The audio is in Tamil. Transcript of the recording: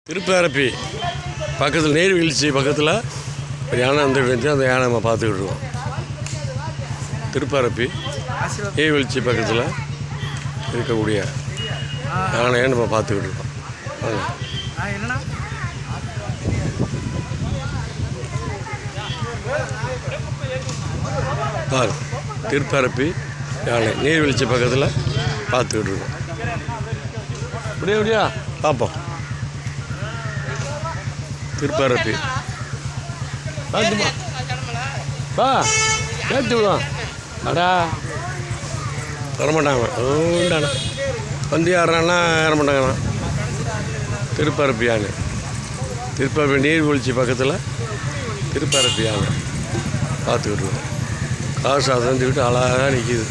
திருப்பரப்பி பக்கத்தில் நீர்வீழ்ச்சி பக்கத்தில் ஒரு யானை வந்துட்டு இருந்துச்சு. அந்த யானை நம்ம பார்த்துக்கிட்டு இருக்கோம். திருப்பரப்பி நீர்வீழ்ச்சி பக்கத்தில் இருக்கக்கூடிய யானையை நம்ம பார்த்துக்கிட்டு இருக்கோம். பாரு, திருப்பரப்பி யானை நீர்வீழ்ச்சி பக்கத்தில் பார்த்துக்கிட்டு இருக்கோம். இப்படியா பார்ப்போம். திருப்பரப்பி பார்த்துமா பா கேட்டு விடுவோம். அடா வரமாட்டாங்க. உண்டாண்ணா வந்து யாருன்னா ஏற மாட்டாங்கண்ணா. திருப்பரப்பி யானை, திருப்பரப்பி நீர்வீழ்ச்சி பக்கத்தில் திருப்பரப்பி யானை பார்த்துக்கிட்டு இருக்கோம். காசு அதை வந்துக்கிட்டு அழகாக நிற்கிது.